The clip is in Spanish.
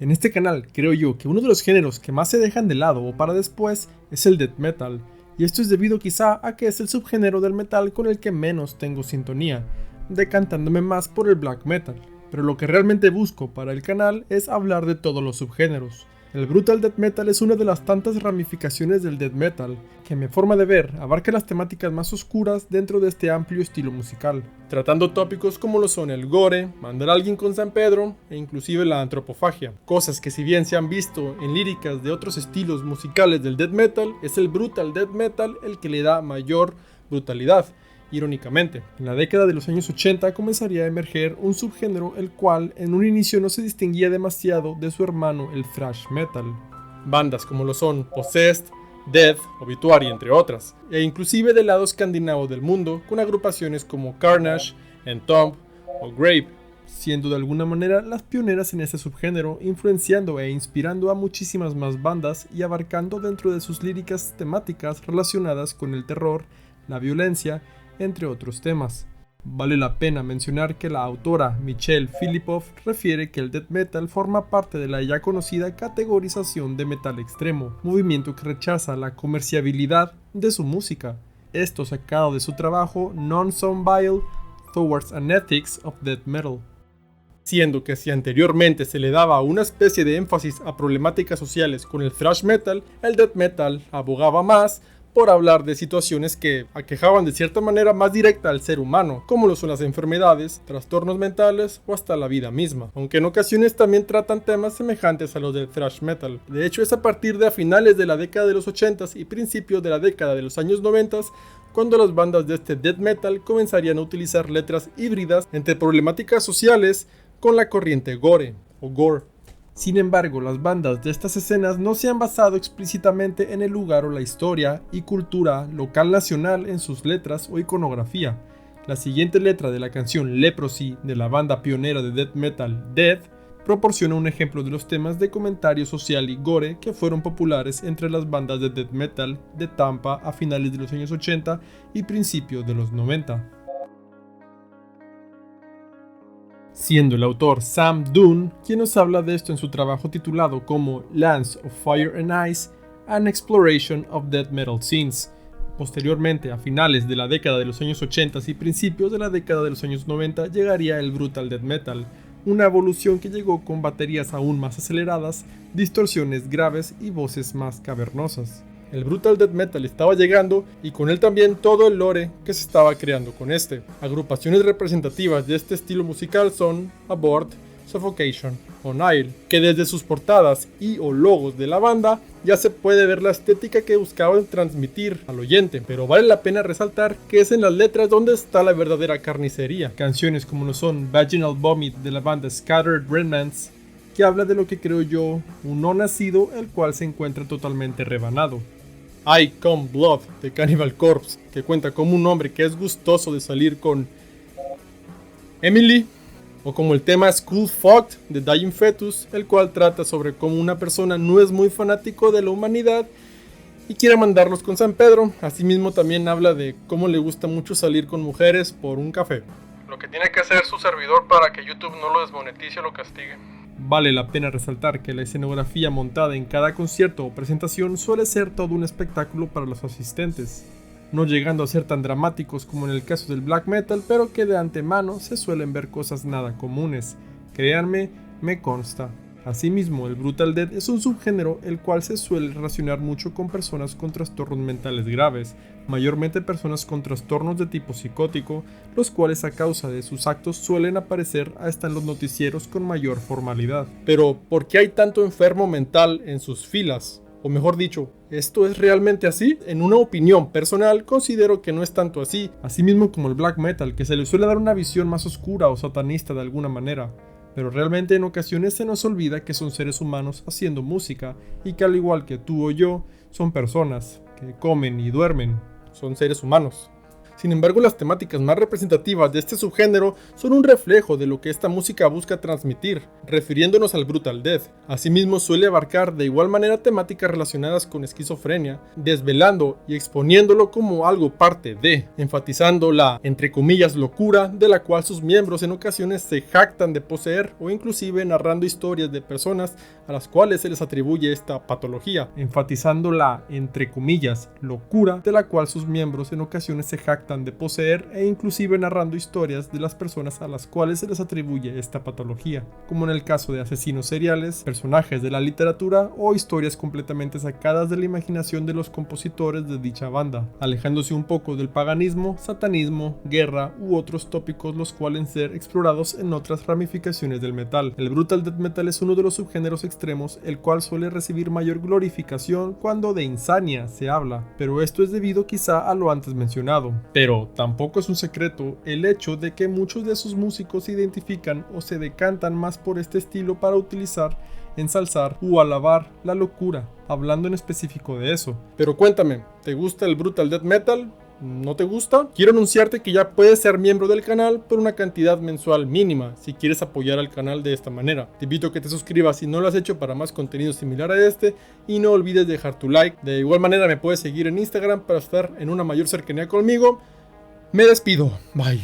En este canal creo yo que uno de los géneros que más se dejan de lado o para después es el death metal, y esto es debido quizá a que es el subgénero del metal con el que menos tengo sintonía, decantándome más por el black metal. Pero lo que realmente busco para el canal es hablar de todos los subgéneros. El brutal death metal es una de las tantas ramificaciones del death metal, que a mi forma de ver abarca las temáticas más oscuras dentro de este amplio estilo musical, tratando tópicos como lo son el gore, mandar a alguien con San Pedro e inclusive la antropofagia. Cosas que si bien se han visto en líricas de otros estilos musicales del death metal, es el brutal death metal el que le da mayor brutalidad. Irónicamente, en la década de los años 80 comenzaría a emerger un subgénero el cual en un inicio no se distinguía demasiado de su hermano el thrash metal. Bandas como lo son Possessed, Death, Obituary entre otras, e inclusive del lado escandinavo del mundo con agrupaciones como Carnage, Entomb o Grave, siendo de alguna manera las pioneras en este subgénero, influenciando e inspirando a muchísimas más bandas y abarcando dentro de sus líricas temáticas relacionadas con el terror, la violencia, entre otros temas. Vale la pena mencionar que la autora Michelle Philippov refiere que el death metal forma parte de la ya conocida categorización de metal extremo, movimiento que rechaza la comerciabilidad de su música. Esto sacado de su trabajo Non-Some-Vile Towards an Ethics of Death Metal. Siendo que si anteriormente se le daba una especie de énfasis a problemáticas sociales con el thrash metal, el death metal abogaba más por hablar de situaciones que aquejaban de cierta manera más directa al ser humano, como lo son las enfermedades, trastornos mentales o hasta la vida misma, aunque en ocasiones también tratan temas semejantes a los del thrash metal. De hecho, es a partir de finales de la década de los 80s y principios de la década de los años 90s cuando las bandas de este death metal comenzarían a utilizar letras híbridas entre problemáticas sociales con la corriente gore o gore. Sin embargo, las bandas de estas escenas no se han basado explícitamente en el lugar o la historia y cultura local nacional en sus letras o iconografía. La siguiente letra de la canción Leprosy de la banda pionera de death metal Death proporciona un ejemplo de los temas de comentario social y gore que fueron populares entre las bandas de death metal de Tampa a finales de los años 80 y principios de los 90. Siendo el autor Sam Dunn quien nos habla de esto en su trabajo titulado como Lands of Fire and Ice, An Exploration of Death Metal Scenes. Posteriormente, a finales de la década de los años 80 y principios de la década de los años 90, llegaría el Brutal Death Metal, una evolución que llegó con baterías aún más aceleradas, distorsiones graves y voces más cavernosas. El Brutal Death Metal estaba llegando y con él también todo el lore que se estaba creando con este. Agrupaciones representativas de este estilo musical son Abort, Suffocation o Nile, que desde sus portadas y o logos de la banda ya se puede ver la estética que buscaban transmitir al oyente, pero vale la pena resaltar que es en las letras donde está la verdadera carnicería. Canciones como lo son Vaginal Vomit de la banda Scattered Remnants, que habla de lo que creo yo, un no nacido el cual se encuentra totalmente rebanado. I Come Blood de Cannibal Corpse, que cuenta como un hombre que es gustoso de salir con Emily, o como el tema School Fucked de Dying Fetus, el cual trata sobre cómo una persona no es muy fanático de la humanidad y quiere mandarlos con San Pedro. Asimismo también habla de cómo le gusta mucho salir con mujeres por un café. Lo que tiene que hacer su servidor para que YouTube no lo desmonetice o lo castigue. Vale la pena resaltar que la escenografía montada en cada concierto o presentación suele ser todo un espectáculo para los asistentes, no llegando a ser tan dramáticos como en el caso del black metal, pero que de antemano se suelen ver cosas nada comunes. Créanme, me consta. Asimismo, el Brutal Death es un subgénero el cual se suele relacionar mucho con personas con trastornos mentales graves, mayormente personas con trastornos de tipo psicótico, los cuales a causa de sus actos suelen aparecer hasta en los noticieros con mayor formalidad. Pero, ¿por qué hay tanto enfermo mental en sus filas? O mejor dicho, ¿esto es realmente así? En una opinión personal, considero que no es tanto así, asimismo como el black metal, que se le suele dar una visión más oscura o satanista de alguna manera. Pero realmente en ocasiones se nos olvida que son seres humanos haciendo música y que al igual que tú o yo, son personas que comen y duermen, son seres humanos. Sin embargo, las temáticas más representativas de este subgénero son un reflejo de lo que esta música busca transmitir, refiriéndonos al brutal death. Asimismo, suele abarcar de igual manera temáticas relacionadas con esquizofrenia, desvelando y exponiéndolo como algo parte de, enfatizando la, entre comillas, locura de la cual sus miembros en ocasiones se jactan de poseer, o inclusive narrando historias de personas a las cuales se les atribuye esta patología, enfatizando la, entre comillas, locura de la cual sus miembros en ocasiones se jactan de poseer, e inclusive narrando historias de las personas a las cuales se les atribuye esta patología, como en el caso de asesinos seriales, personajes de la literatura o historias completamente sacadas de la imaginación de los compositores de dicha banda, alejándose un poco del paganismo, satanismo, guerra u otros tópicos los cuales ser explorados en otras ramificaciones del metal. El brutal death metal es uno de los subgéneros extremos, el cual suele recibir mayor glorificación cuando de insania se habla, pero esto es debido quizá a lo antes mencionado. Pero tampoco es un secreto el hecho de que muchos de sus músicos se identifican o se decantan más por este estilo para utilizar, ensalzar o alabar la locura, hablando en específico de eso. Pero cuéntame, ¿te gusta el brutal death metal? ¿No te gusta? Quiero anunciarte que ya puedes ser miembro del canal por una cantidad mensual mínima si quieres apoyar al canal de esta manera. Te invito a que te suscribas si no lo has hecho para más contenido similar a este, y no olvides dejar tu like. De igual manera me puedes seguir en Instagram para estar en una mayor cercanía conmigo. Me despido, bye.